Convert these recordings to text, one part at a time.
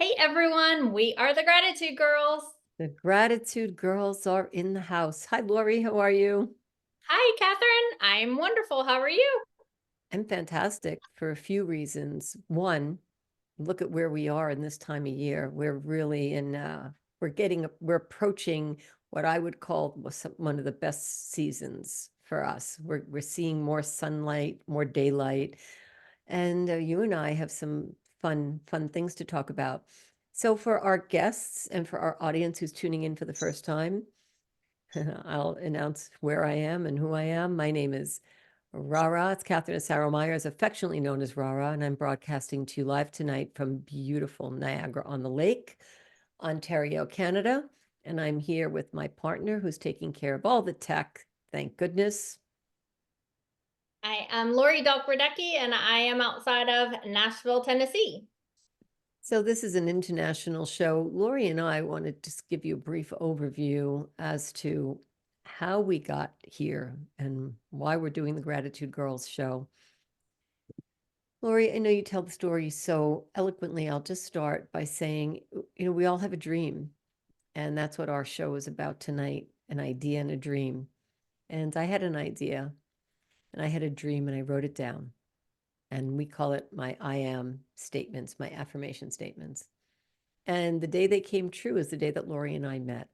Hey everyone, we are the Gratitude Girls. The Gratitude Girls are in the house. Hi, Laurie. How are you? Hi, Kathryn. I'm wonderful. How are you? I'm fantastic for a few reasons. One, look at where we are in this time of year. We're really we're approaching what I would call one of the best seasons for us. We're seeing more sunlight, more daylight, and you and I have some fun things to talk about. So for our guests and for our audience who's tuning in for the first time, I'll announce where I am and who I am. My name is RaRa. It's Kathryn Asaro Myers, affectionately known as RaRa, and I'm broadcasting to you live tonight from beautiful Niagara-on-the-Lake, Ontario, Canada. And I'm here with my partner who's taking care of all the tech, thank goodness. I am Laurie Delk Radecki, and I am outside of Nashville, Tennessee. So this is an international show. Laurie and I wanted to just give you a brief overview as to how we got here and why we're doing the Gratitude Girls show. Laurie, I know you tell the story so eloquently. I'll just start by saying, we all have a dream, and that's what our show is about tonight, an idea and a dream. And I had an idea, and I had a dream, and I wrote it down. And we call it my I am statements, my affirmation statements. And the day they came true is the day that Laurie and I met.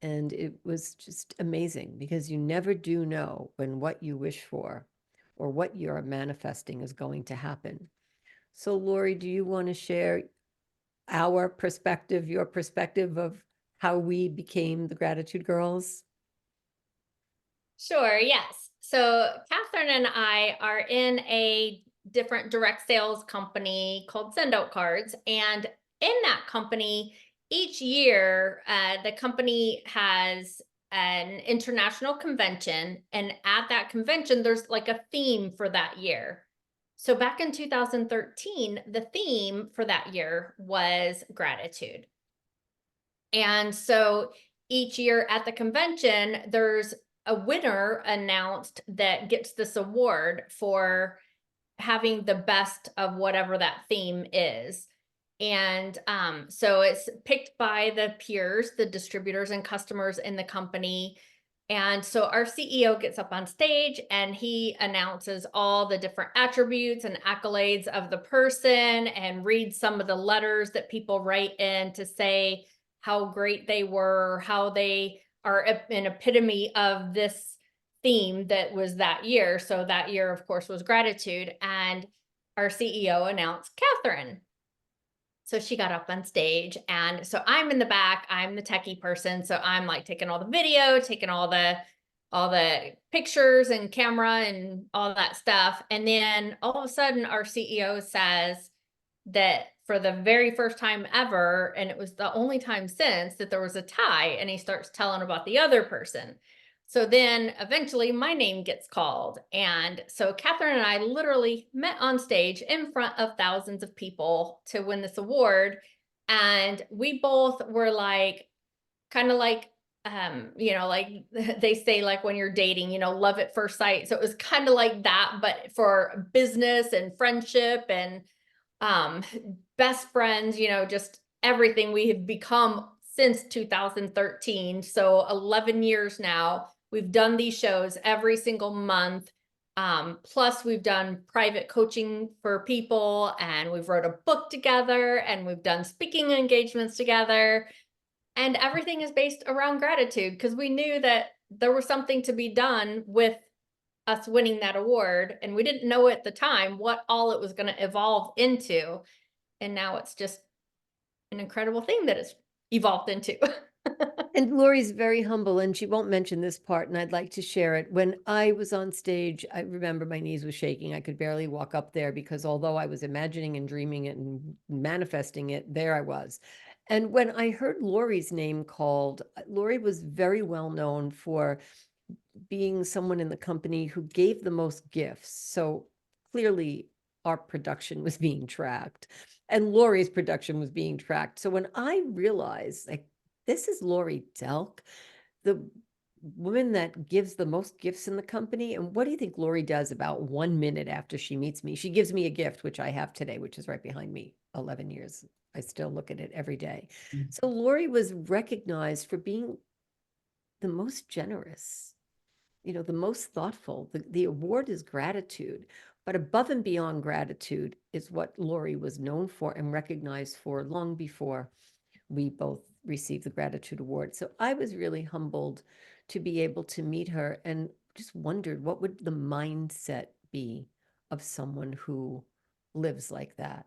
And it was just amazing because you never do know when what you wish for or what you're manifesting is going to happen. So, Laurie, do you want to share our perspective, your perspective of how we became the Gratitude Girls? Sure, yes. So Kathryn and I are in a different direct sales company called Send Cards. And in that company, each year, the company has an international convention. And at that convention, there's like a theme for that year. So back in 2013, the theme for that year was gratitude. And so each year at the convention, there's a winner announced that gets this award for having the best of whatever that theme is. And so it's picked by the peers, the distributors and customers in the company. And so our CEO gets up on stage and he announces all the different attributes and accolades of the person and reads some of the letters that people write in to say how great they were, how they are an epitome of this theme that was that year. So that year, of course, was gratitude. And our CEO announced Kathryn. So she got up on stage. And so I'm in the back, I'm the techie person. So I'm like taking all the video, taking all the pictures and camera and all that stuff. And then all of a sudden our CEO says that for the very first time ever, and it was the only time since, that there was a tie, and he starts telling about the other person. So then eventually my name gets called. And so Kathryn and I literally met on stage in front of thousands of people to win this award. And we both were like, kind of like, like they say, like when you're dating, love at first sight. So it was kind of like that, but for business and friendship and um, best friends, just everything we have become since 2013. So 11 years now. We've done these shows every single month. Plus we've done private coaching for people, and we've wrote a book together, and we've done speaking engagements together. And everything is based around gratitude because we knew that there was something to be done with us winning that award. And we didn't know at the time what all it was going to evolve into. And now it's just an incredible thing that it's evolved into. And Laurie's very humble, and she won't mention this part, and I'd like to share it. When I was on stage, I remember my knees were shaking. I could barely walk up there because although I was imagining and dreaming it and manifesting it, there I was. And when I heard Laurie's name called, Laurie was very well known for being someone in the company who gave the most gifts. So clearly our production was being tracked and Laurie's production was being tracked. So when I realized like this is Laurie Delk, the woman that gives the most gifts in the company. And what do you think Laurie does about 1 minute after she meets me? She gives me a gift, which I have today, which is right behind me, 11 years. I still look at it every day. So Laurie was recognized for being the most generous, the most thoughtful. The award is gratitude, but above and beyond gratitude is what Laurie was known for and recognized for long before we both received the gratitude award. So I was really humbled to be able to meet her and just wondered what would the mindset be of someone who lives like that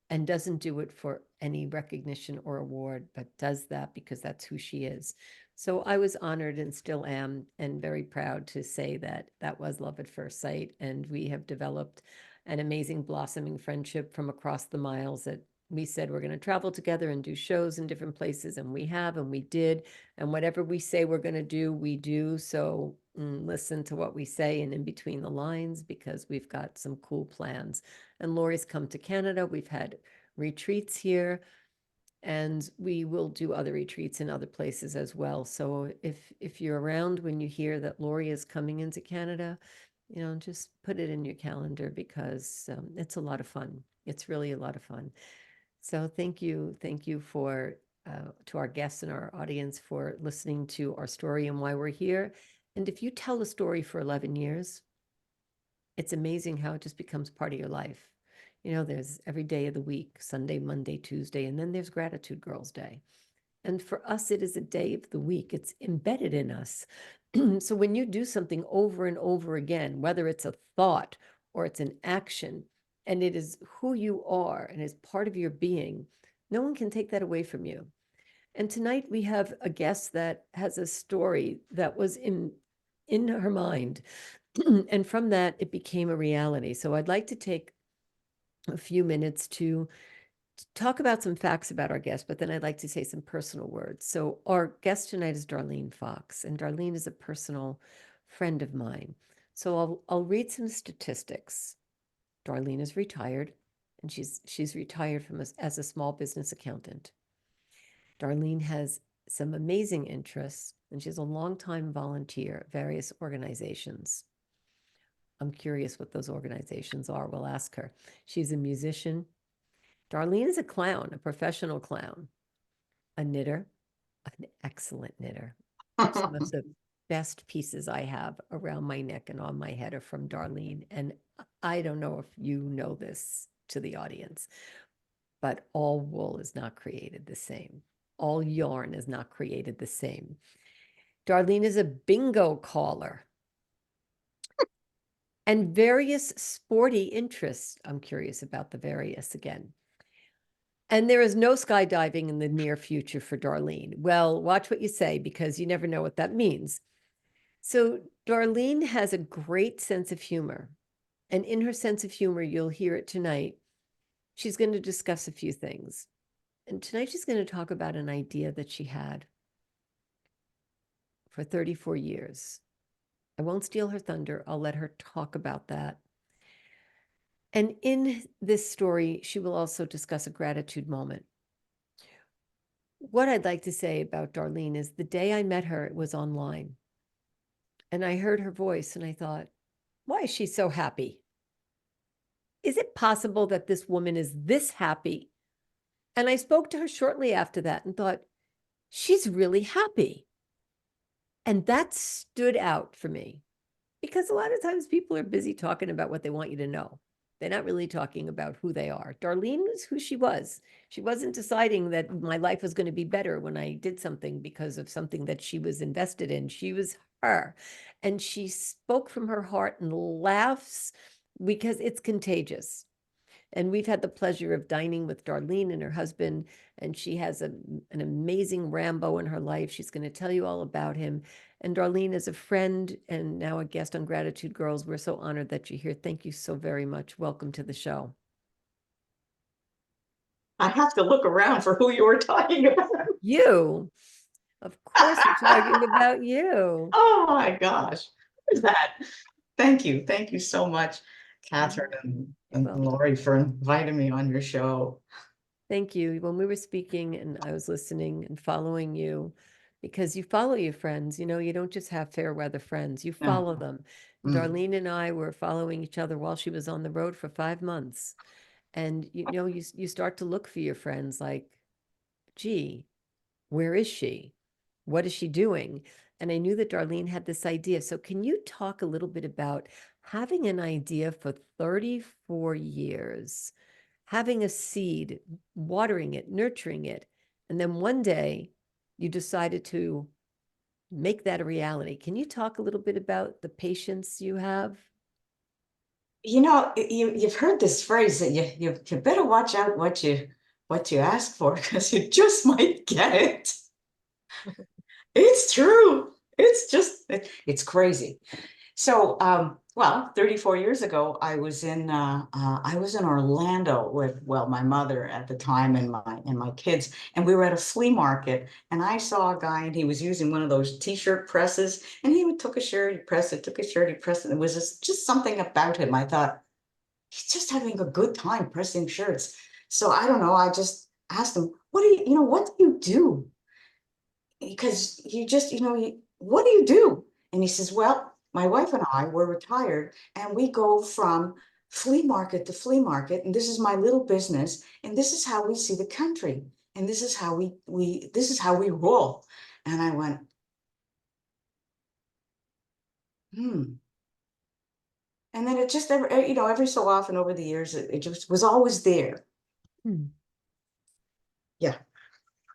and doesn't do it for any recognition or award, but does that because that's who she is. So I was honored and still am, and very proud to say that that was love at first sight. And we have developed an amazing blossoming friendship from across the miles that we said we're going to travel together and do shows in different places. And we have, and we did. And whatever we say we're going to do, we do. So listen to what we say and in between the lines, because we've got some cool plans. And Laurie's come to Canada. We've had retreats here, and we will do other retreats in other places as well. So if you're around when you hear that Laurie is coming into Canada, just put it in your calendar, because it's a lot of fun. It's really a lot of fun. So thank you for to our guests and our audience for listening to our story and why we're here. And if you tell a story for 11 years, it's amazing how it just becomes part of your life. There's every day of the week, Sunday, Monday, Tuesday, and then there's Gratitude Girls Day. And for us, it is a day of the week. It's embedded in us. So when you do something over and over again, whether it's a thought or it's an action, and it is who you are and is part of your being, no one can take that away from you. And tonight we have a guest that has a story that was in her mind. And from that, it became a reality. So I'd like to take a few minutes to talk about some facts about our guest, but then I'd like to say some personal words. So our guest tonight is Darlene Fox, and Darlene is a personal friend of mine. So I'll read some statistics. Darlene is retired, and she's retired from us as a small business accountant. Darlene has some amazing interests, and she's a longtime volunteer at various organizations. I'm curious what those organizations are. We'll ask her. She's a musician. Darlene is a clown, a professional clown, a knitter, an excellent knitter. Some of the best pieces I have around my neck and on my head are from Darlene. And I don't know if you know this to the audience, but all wool is not created the same. All yarn is not created the same. Darlene is a bingo caller and various sporty interests. I'm curious about the various again. And there is no skydiving in the near future for Darlene. Well, watch what you say, because you never know what that means. So Darlene has a great sense of humor. And in her sense of humor, you'll hear it tonight. She's going to discuss a few things. And tonight she's going to talk about an idea that she had for 34 years. I won't steal her thunder. I'll let her talk about that. And in this story, she will also discuss a gratitude moment. What I'd like to say about Darlene is the day I met her, it was online. And I heard her voice and I thought, why is she so happy? Is it possible that this woman is this happy? And I spoke to her shortly after that and thought, she's really happy. And that stood out for me, because a lot of times people are busy talking about what they want you to know. They're not really talking about who they are. Darlene was who she was. She wasn't deciding that my life was going to be better when I did something because of something that she was invested in. She was her. And she spoke from her heart and laughs because it's contagious. And we've had the pleasure of dining with Darlene and her husband, and she has an amazing Rambo in her life. She's going to tell you all about him. And Darlene is a friend and now a guest on Gratitude Girls. We're so honored that you're here. Thank you so very much. Welcome to the show. I have to look around for who you were talking about. You, of course, we're talking about you. Oh my gosh, what is that? Thank you. Thank you so much, Kathryn and Laurie, for inviting me on your show. Thank you. When we were speaking and I was listening and following you, because you follow your friends, you know, you don't just have fair weather friends, you No. follow them. Mm. Darlene and I were following each other while she was on the road for 5 months. And you know, you start to look for your friends like, gee, where is she? What is she doing? And I knew that Darlene had this idea. So can you talk a little bit about having an idea for 34 years, having a seed, watering it, nurturing it, and then one day you decided to make that a reality. Can you talk a little bit about the patience you have? You know, you've heard this phrase that you better watch out what you ask for, because you just might get it. It's true. It's just it's crazy. So, well, 34 years ago, I was in Orlando with, well, my mother at the time and my kids, and we were at a flea market, and I saw a guy, and he was using one of those t-shirt presses, and he would took a shirt, he pressed it, took a shirt, he pressed it. It was just something about him. I thought, he's just having a good time pressing shirts. So I don't know. I just asked him, what do you do? Because what do you do? And he says, well, my wife and I were retired, and we go from flea market to flea market, and this is my little business, and this is how we see the country, and this is how this is how we roll. And I went, hmm. And then it just every so often over the years, it just was always there. Hmm. Yeah.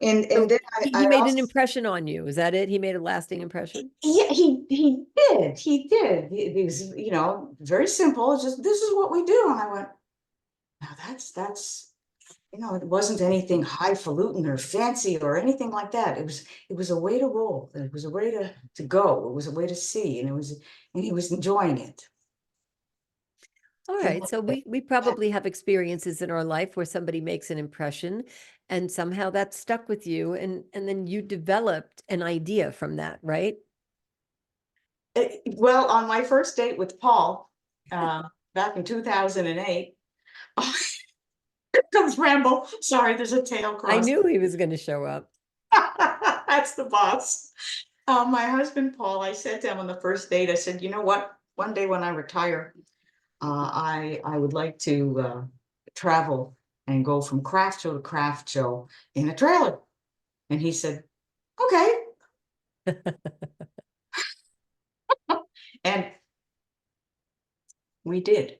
And So then he I made also, an impression on you. Is that it? He made a lasting impression? yeah, he did. He was, very simple. It's just, this is what we do. And I went, now that's it wasn't anything highfalutin or fancy or anything like that. It was a way to roll. It was a way to go. It was a way to see, and he was enjoying it. All He right. loved So it. we probably have experiences in our life where somebody makes an impression and somehow that stuck with you and then you developed an idea from that, right? Well, on my first date with Paul, back in 2008, comes Rambo. Sorry, there's a tail I cross. knew he was going to show up. That's the boss. My husband, Paul, I said to him on the first date, I said, you know what? One day when I retire, I would like to travel and go from craft show to craft show in a trailer. And he said, okay. And we did.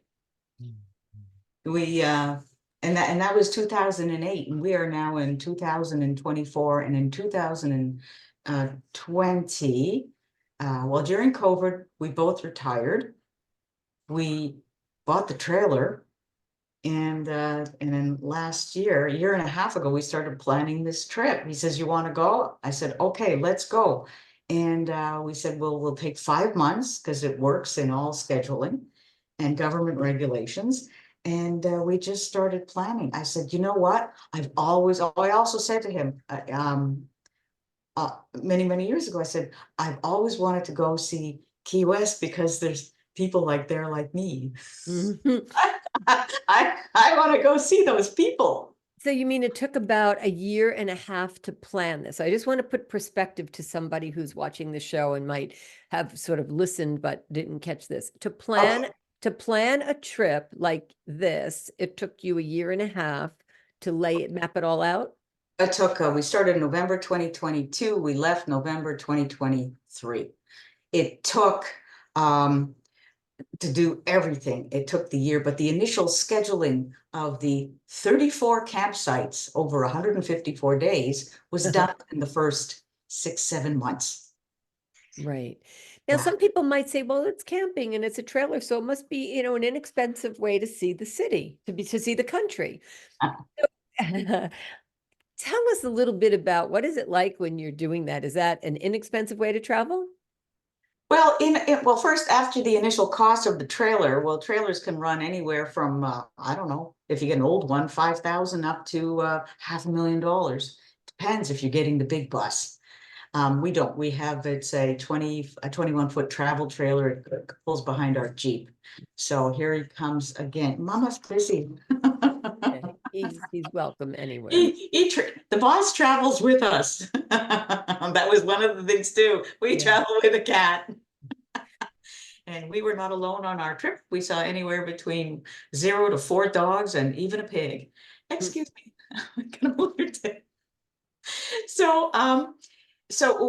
We and that was 2008, and we are now in 2024, and in 2020, well, during COVID, we both retired. We bought the trailer, and then last year, a year and a half ago, we started planning this trip. He says, you want to go? I said, okay, let's go. And we said, well, we'll take 5 months because it works in all scheduling and government regulations. And we just started planning. I said, you know what? I also said to him, many, many years ago, I said, I've always wanted to go see Key West because there's people there like me. Mhm. I want to go see those people. So you mean it took about a year and a half to plan this? I just want to put perspective to somebody who's watching the show and might have sort of listened but didn't catch this. Okay. To plan a trip like this, it took you a year and a half to map it all out? It took, we started in November 2022. We left November 2023. It took, to do everything, it took the year, but the initial scheduling of the 34 campsites over 154 days was done in the first 6, 7 months. Right. Now, Yeah. some people might say, well, it's camping and it's a trailer, so it must be, you know, an inexpensive way to see the city, to see the country. Tell us a little bit about what is it like when you're doing that? Is that an inexpensive way to travel? Well, first, after the initial cost of the trailer, well, trailers can run anywhere from, I don't know, if you get an old one, 5,000 up to $500,000. Depends if you're getting the big bus. We don't. We have, it's a 21-foot travel trailer. It pulls behind our Jeep. So here he comes again. Mama's busy. He's welcome anywhere. The boss travels with us. That was one of the things too. We Yeah. travel with a cat. And we were not alone on our trip. We saw anywhere between 0 to 4 dogs and even a pig. Excuse me. I'm gonna move your tail. So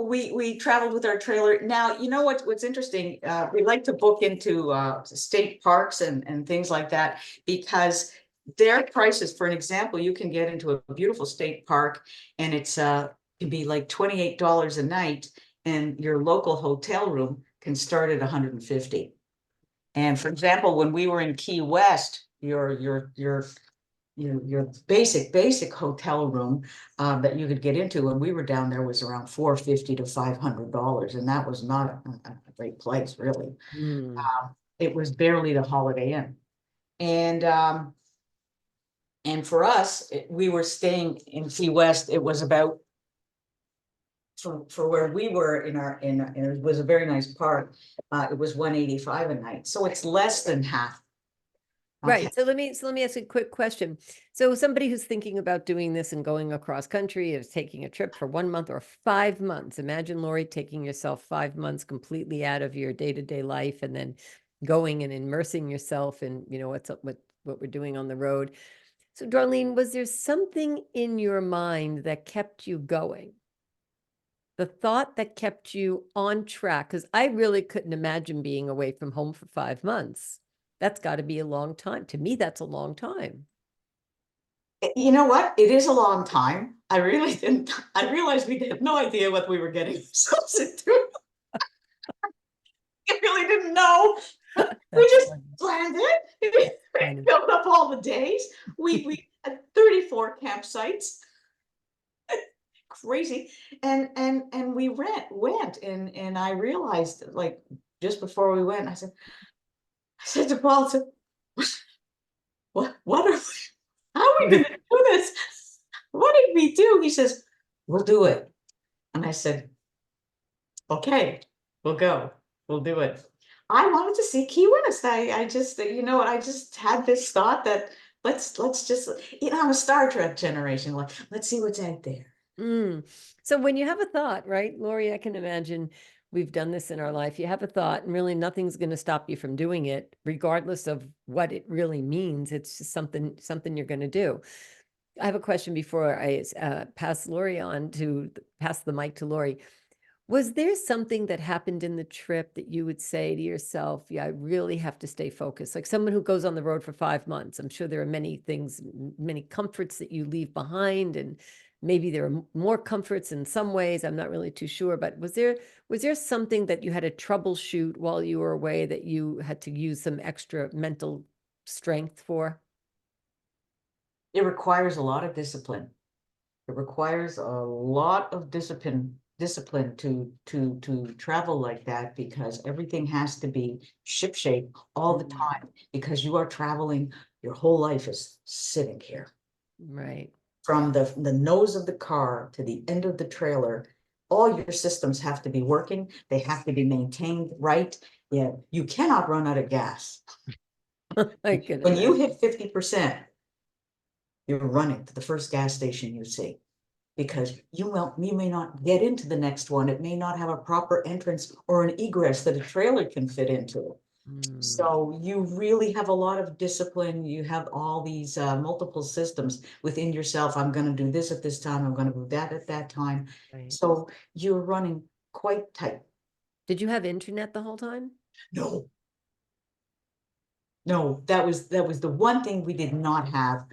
we traveled with our trailer. Now, you know what's interesting? We like to book into state parks and things like that because their prices, for an example, you can get into a beautiful state park and it's can be like $28 a night, and your local hotel room can start at 150. And for example, when we were in Key West, your basic hotel room that you could get into when we were down there was around $450 to $500, and that was not a great place, really. Mm. It was barely the Holiday Inn, and for us, we were staying in Key West. It was about for where we were and it was a very nice park. It was $185 a night, so it's less than half. Right. Okay. So let me ask you a quick question. So somebody who's thinking about doing this and going across country, is taking a trip for 1 month or 5 months. Imagine, Laurie, taking yourself 5 months completely out of your day-to-day life and then going and immersing yourself in, what's up with what we're doing on the road. So Darlene, was there something in your mind that kept you going? The thought that kept you on track? Because I really couldn't imagine being away from home for 5 months. That's got to be a long time. To me, that's a long time. You know what? It is a long time. I realized we had no idea what we were getting ourselves into. I really didn't know. We just planned it. We filled up all the days. We had 34 campsites. Crazy. And we went and I realized, like, just before we went, I said to Paul, I said, what are we, how are we gonna do this? What did we do? He says, we'll do it. And I said, okay, we'll go. We'll do it. I wanted to see Key West. I just, I just had this thought that let's just, I'm a Star Trek generation. Let's see what's out there. So when you have a thought, right, Laurie, I can imagine we've done this in our life. You have a thought and really nothing's going to stop you from doing it, regardless of what it really means. It's just something you're going to do. I have a question before I pass the mic to Laurie. Was there something that happened in the trip that you would say to yourself, yeah, I really have to stay focused? Like someone who goes on the road for 5 months, I'm sure there are many things, many comforts that you leave behind, and maybe there are more comforts in some ways. I'm not really too sure, but was there something that you had to troubleshoot while you were away that you had to use some extra mental strength for? It requires a lot of discipline. It requires a lot of discipline to travel like that, because everything has to be shipshape all the time, because you are traveling, your whole life is sitting here. Right. From the nose of the car to the end of the trailer, all your systems have to be working. They have to be maintained right. Yeah, you cannot run out of gas. When you hit 50%, you're running to the first gas station you see, because you may not get into the next one. It may not have a proper entrance or an egress that a trailer can fit into. So you really have a lot of discipline. You have all these multiple systems within yourself. I'm going to do this at this time. I'm going to do that at that time. Right. So you're running quite tight. Did you have internet the whole time? No. No, that was the one thing we did not have.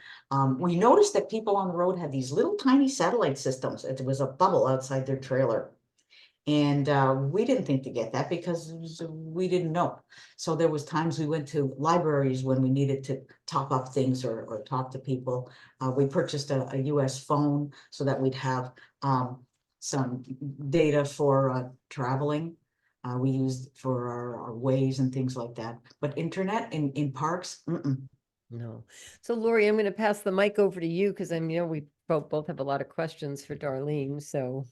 We noticed that people on the road had these little tiny satellite systems. It was a bubble outside their trailer. And we didn't think to get that because we didn't know. So there was times we went to libraries when we needed to top up things or talk to people. We purchased a US phone so that we'd have some data for traveling. We used for our ways and things like that. But internet in parks, No. So Laurie, I'm going to pass the mic over to you because we both have a lot of questions for Darlene. So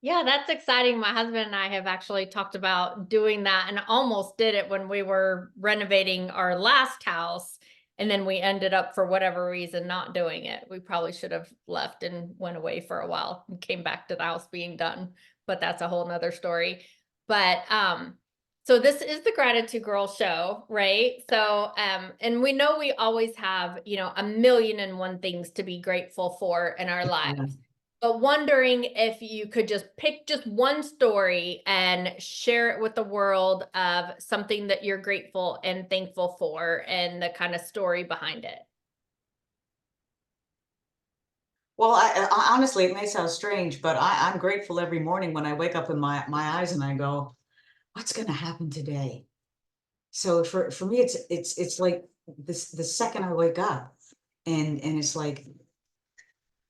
Yeah, that's exciting. My husband and I have actually talked about doing that and almost did it when we were renovating our last house. And then we ended up, for whatever reason, not doing it. We probably should have left and went away for a while and came back to the house being done, but that's a whole nother story. But, so this is the Gratitude Girl show, right? So, and we know we always have, you know, 1,000,001 things to be grateful for in our lives. But wondering if you could just pick just one story and share it with the world of something that you're grateful and thankful for and the kind of story behind it. Well, I honestly, it may sound strange, but I'm grateful every morning when I wake up in my eyes and I go, what's going to happen today? So for me, it's like this, the second I wake up and it's like,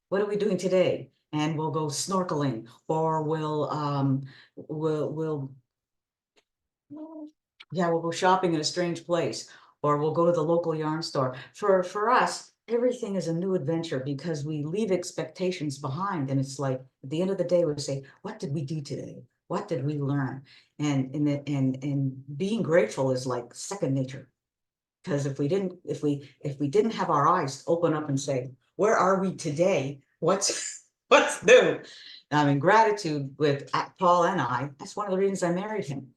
what are we doing today? And we'll go snorkeling, or we'll go shopping in a strange place, or we'll go to the local yarn store. For us, everything is a new adventure because we leave expectations behind, and it's like at the end of the day, we say, what did we do today? What did we learn? And being grateful is like second nature. Because if we didn't have our eyes open up and say, where are we today? What's new? I mean, gratitude with Paul and I, that's one of the reasons I married him.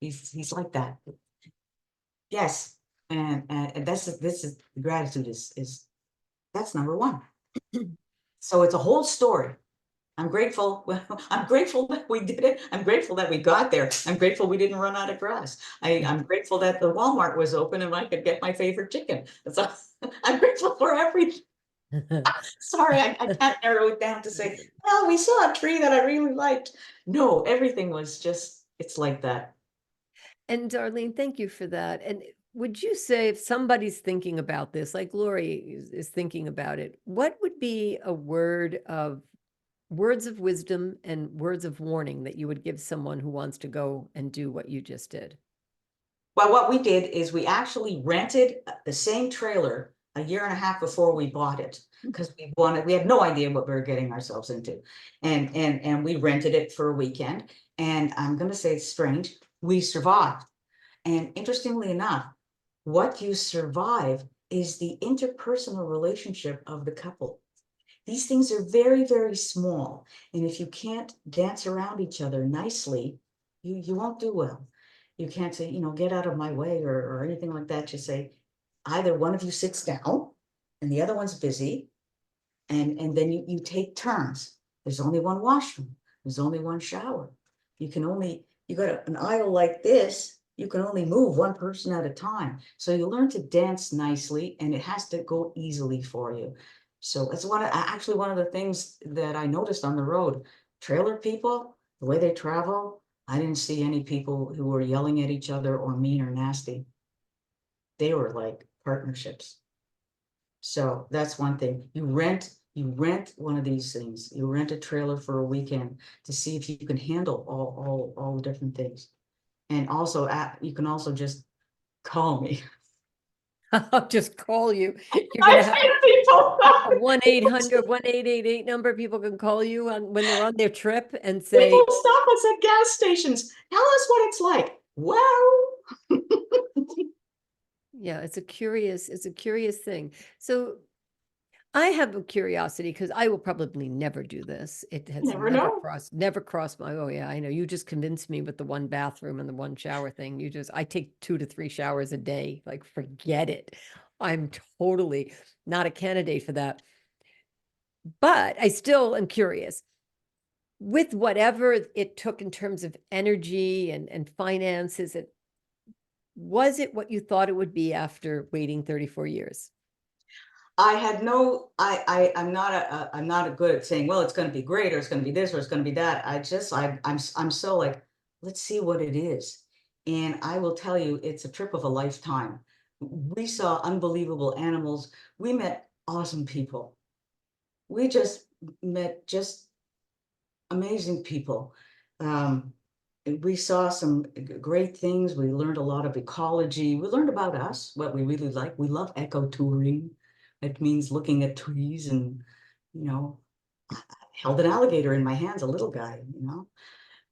He's like that. Yes. And this is gratitude is that's number one. So it's a whole story. I'm grateful. I'm grateful that we did it. I'm grateful that we got there. I'm grateful we didn't run out of grass. I'm grateful that the Walmart was open and I could get my favorite chicken. So I'm grateful for everything. Sorry, I can't narrow it down to say, well, we saw a tree that I really liked. No, everything was just, it's like that. And Darlene, thank you for that. And would you say if somebody's thinking about this, like Laurie is thinking about it, what would be a words of wisdom and words of warning that you would give someone who wants to go and do what you just did? Well, what we did is we actually rented the same trailer a year and a half before we bought it, because we had no idea what we were getting ourselves into. And we rented it for a weekend. And I'm going to say it's strange, we survived. And interestingly enough, what you survive is the interpersonal relationship of the couple. These things are very, very small. And if you can't dance around each other nicely, you won't do well. You can't say, get out of my way or anything like that. You say, either one of you sits down and the other one's busy. And then you take turns. There's only one washroom. There's only one shower. You got an aisle like this. You can only move one person at a time. So you learn to dance nicely and it has to go easily for you. So that's one of the things that I noticed on the road. Trailer people, the way they travel, I didn't see any people who were yelling at each other or mean or nasty. They were like partnerships. So that's one thing. You rent one of these things. You rent a trailer for a weekend to see if you can handle all the different things. And also you can also just call me. I'll just call you. You're I going to have feel people. a 1-800, 1888 number people can call you when they're on their trip and say, People stop us at gas stations. Tell us what it's like. Well, yeah, it's a curious thing. So I have a curiosity because I will probably never do this. It has never know. never crossed my, oh yeah, I know. You just convinced me with the one bathroom and the one shower thing. I take 2 to 3 showers a day. Like, forget it. I'm totally not a candidate for that. But I still am curious. With whatever it took in terms of energy and finances, was it what you thought it would be after waiting 34 years? I had no, I'm not good at saying, well, it's going to be great, or it's going to be this, or it's going to be that. I'm so like, let's see what it is. And I will tell you, it's a trip of a lifetime. We saw unbelievable animals. We met awesome people. We just met just amazing people. We saw some great things. We learned a lot of ecology. We learned about us, what we really like. We love eco touring. It means looking at trees and, I held an alligator in my hands, a little guy,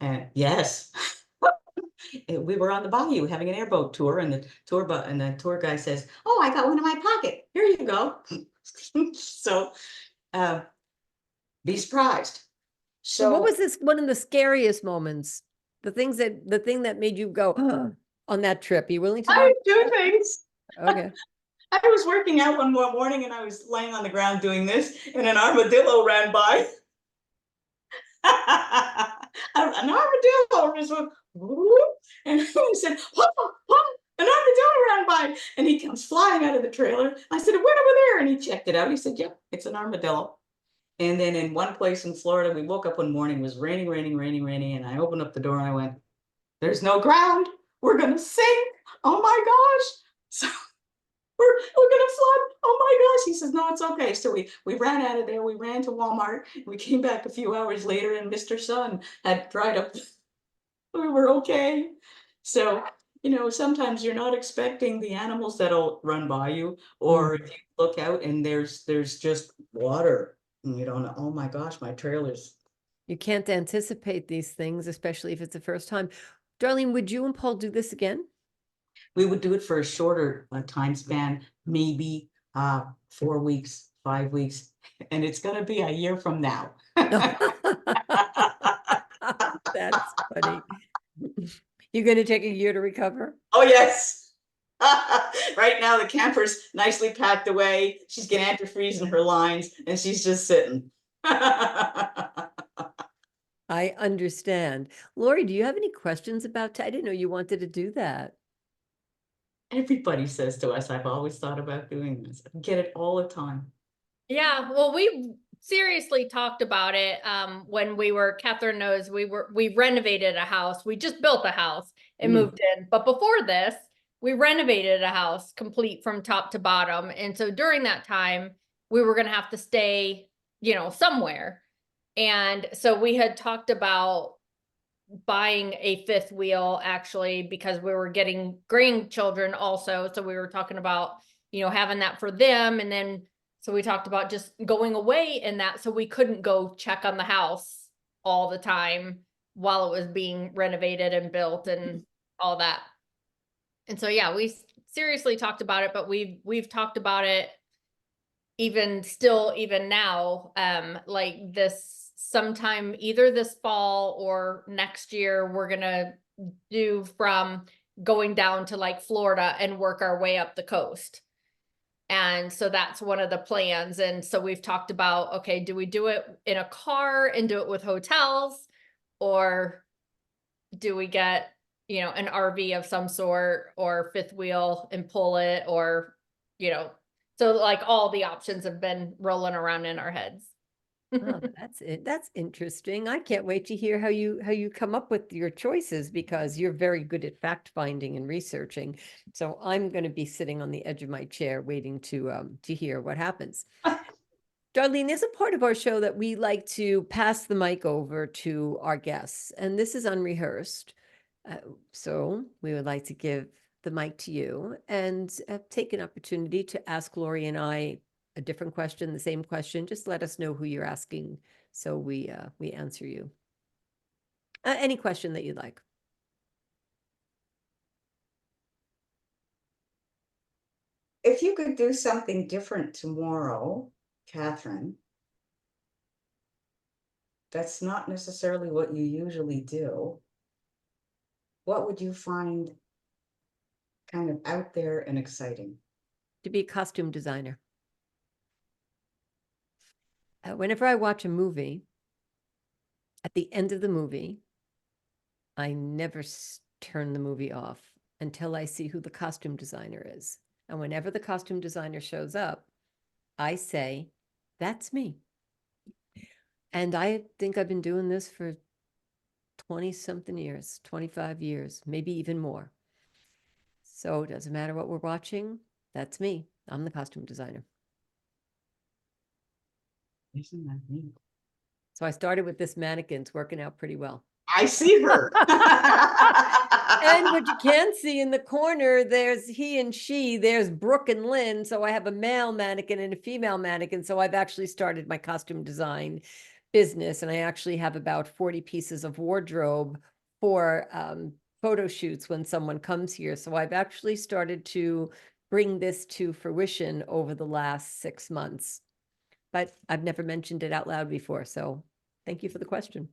and yes. we were on the bayou having an airboat tour, and the tour guy says, "Oh, I got one in my pocket. Here you go." So, be surprised. So what So was one of the scariest moments? The thing that made you go on that trip? Are you willing to I talk? do things. Okay. I was working out one more morning, and I was laying on the ground doing this, and an armadillo ran by. An armadillo just went, whoop, and I said, "Whoa, whoa, an armadillo ran by," and he comes flying out of the trailer. I said, "It went over there," and he checked it out. He said, "Yep, it's an armadillo." And then in one place in Florida, we woke up one morning, it was raining, raining, raining, raining, and I opened up the door and I went, "There's no ground. We're gonna sink. Oh my gosh." So we're gonna flood. Oh my gosh. He says, "No, it's okay." So we ran out of there. We ran to Walmart. We came back a few hours later, and Mr. Sun had dried up. We were okay. So, sometimes you're not expecting the animals that'll run by you, or if you look out and there's just water, and you don't know, "Oh my gosh, my trailer's." You can't anticipate these things, especially if it's the first time. Darlene, would you and Paul do this again? We would do it for a shorter time span, maybe 4 weeks, 5 weeks, and it's gonna be a year from now. That's funny. You're going to take a year to recover? Oh, yes. Right now, the camper's nicely packed away. She's getting antifreeze in her lines, and she's just sitting. I understand. Laurie, do you have any questions about I didn't know you wanted to do that. Everybody says to us, "I've always thought about doing this." I get it all the time. Yeah, well, we seriously talked about it when Kathryn knows we renovated a house. We just built a house and moved in. But before this, we renovated a house complete from top to bottom. And so during that time, we were gonna have to stay, somewhere. And so we had talked about buying a fifth wheel actually because we were getting grandchildren also. So we were talking about, having that for them. And then so we talked about just going away in that so we couldn't go check on the house all the time while it was being renovated and built and all that. And so yeah, we seriously talked about it, but we've talked about it even now, like this sometime either this fall or next year, we're gonna do from going down to like Florida and work our way up the coast. And so that's one of the plans. And so we've talked about, okay, do we do it in a car and do it with hotels, or do we get, an RV of some sort or fifth wheel and pull it, or, so like all the options have been rolling around in our heads. Oh, that's it. That's interesting. I can't wait to hear how you come up with your choices because you're very good at fact finding and researching. So I'm going to be sitting on the edge of my chair waiting to hear what happens. Darlene, there's a part of our show that we like to pass the mic over to our guests, and this is unrehearsed. So we would like to give the mic to you and take an opportunity to ask Laurie and I a different question, the same question. Just let us know who you're asking so we answer you. Any question that you'd like. If you could do something different tomorrow, Kathryn, that's not necessarily what you usually do, what would you find kind of out there and exciting? To be a costume designer. Whenever I watch a movie, at the end of the movie, I never turn the movie off until I see who the costume designer is. And whenever the costume designer shows up, I say, "That's me." And I think I've been doing this for 20 something years, 25 years, maybe even more. So it doesn't matter what we're watching. That's me. I'm the costume designer. Isn't that neat? So I started with this mannequin. It's working out pretty well. I see her. And what you can see in the corner, there's he and she, there's Brooke and Lynn. So I have a male mannequin and a female mannequin. So I've actually started my costume design business, and I actually have about 40 pieces of wardrobe for photo shoots when someone comes here. So I've actually started to bring this to fruition over the last 6 months. But I've never mentioned it out loud before. So thank you for the question.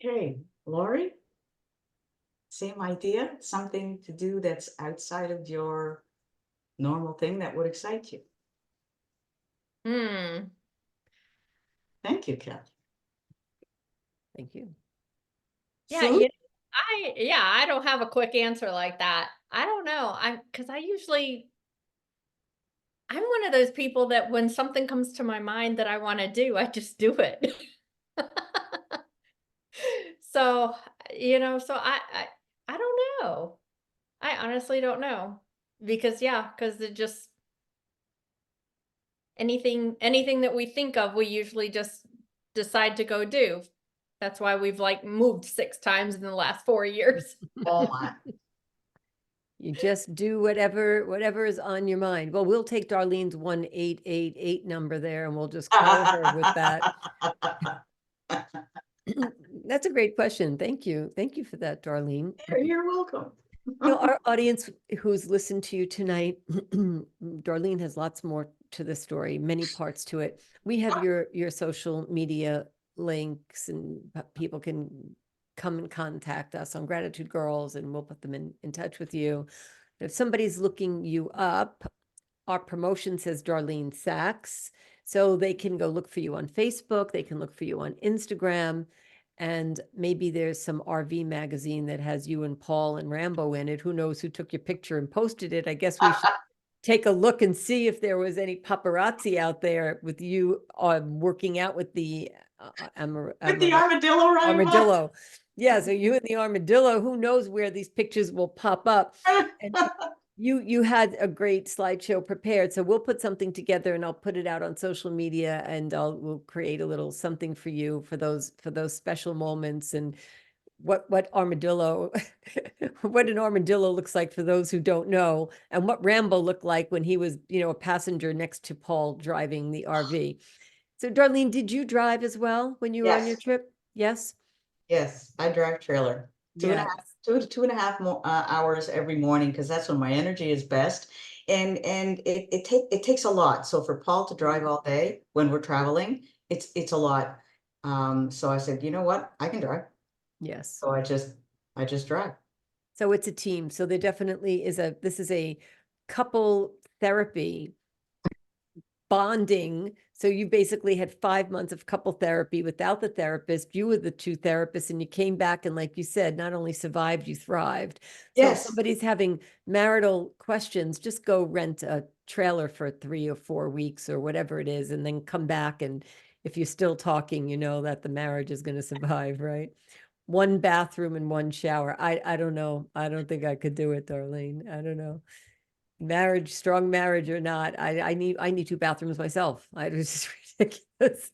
Okay, Laurie? Same idea, something to do that's outside of your normal thing that would excite you. Hmm. Thank you, Kathy. Thank you. Yeah, Food? I don't have a quick answer like that. I don't know. Because I'm one of those people that when something comes to my mind that I want to do, I just do it. So, I don't know. I honestly don't know. Because it just anything that we think of, we usually just decide to go do. That's why we've like moved 6 times in the last 4 years. Oh my. You just do whatever is on your mind. Well, we'll take Darlene's 1888 number there and we'll just call her with that. That's a great question. Thank you. Thank you for that, Darlene. You're welcome. Our audience who's listened to you tonight, Darlene has lots more to the story, many parts to it. We have your social media links and people can come and contact us on Gratitude Girls and we'll put them in touch with you. If somebody's looking you up, our promotion says Darlene Sacks. So they can go look for you on Facebook. They can look for you on Instagram. And maybe there's some RV magazine that has you and Paul and Rambo in it. Who knows who took your picture and posted it? I guess we should take a look and see if there was any paparazzi out there with you working out with the With the armadillo, right? armadillo. Yeah, so you and the armadillo, who knows where these pictures will pop up. And you had a great slideshow prepared, so we'll put something together and I'll put it out on social media and we'll create a little something for you for those special moments and what armadillo what an armadillo looks like for those who don't know, and what Rambo looked like when he was, a passenger next to Paul driving the RV. So Darlene, did you drive as well when you were on your Yes. trip? Yes. Yes, I drive trailer. Two and a Yes. half, 2 to 2.5 hours every morning because that's when my energy is best. And it takes a lot. So for Paul to drive all day when we're traveling, it's a lot. So I said, you know what? I can drive. Yes. So I just drive. So it's a team. So there definitely is this is a couple therapy bonding. So you basically had 5 months of couple therapy without the therapist. You were the 2 therapists and you came back and like you said, not only survived, you thrived. So if Yes. somebody's having marital questions, just go rent a trailer for 3 or 4 weeks or whatever it is, and then come back. And if you're still talking, you know that the marriage is going to survive, right? 1 bathroom and 1 shower. I don't know. I don't think I could do it, Darlene. I don't know. Marriage, strong marriage or not, I need 2 bathrooms myself. It was just ridiculous.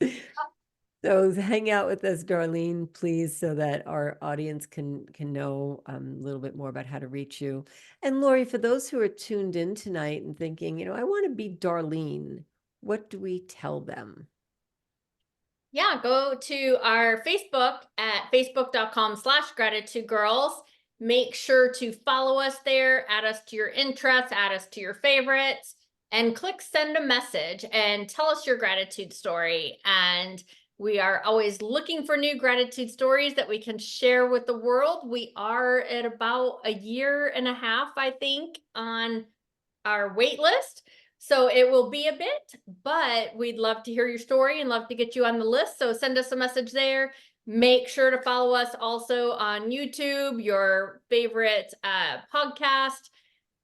So hang out with us, Darlene, please, so that our audience can know a little bit more about how to reach you. And Laurie, for those who are tuned in tonight and thinking, I want to be Darlene, what do we tell them? Yeah, go to our Facebook at facebook.com/gratitudegirls. Make sure to follow us there, add us to your interests, add us to your favorites, and click send a message and tell us your gratitude story. And we are always looking for new gratitude stories that we can share with the world. We are at about 1.5 years, I think, on our wait list. So it will be a bit, but we'd love to hear your story and love to get you on the list. So send us a message there. Make sure to follow us also on YouTube, your favorite podcast,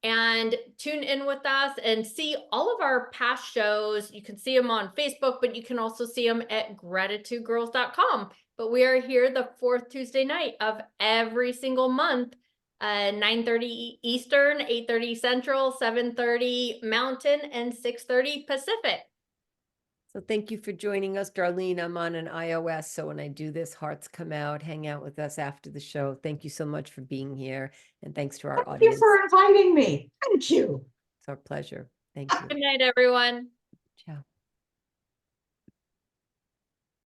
and tune in with us and see all of our past shows. You can see them on Facebook, but you can also see them at gratitudegirls.com. But we are here the 4th Tuesday night of every single month. 9:30 Eastern, 8:30 Central, 7:30 Mountain, and 6:30 Pacific. So thank you for joining us, Darlene. I'm on an iOS, so when I do this, hearts come out, hang out with us after the show. Thank you so much for being here, and thanks to our Thank you audience. for inviting me. Thank you. It's our pleasure. Thank you. Good night, everyone. Ciao.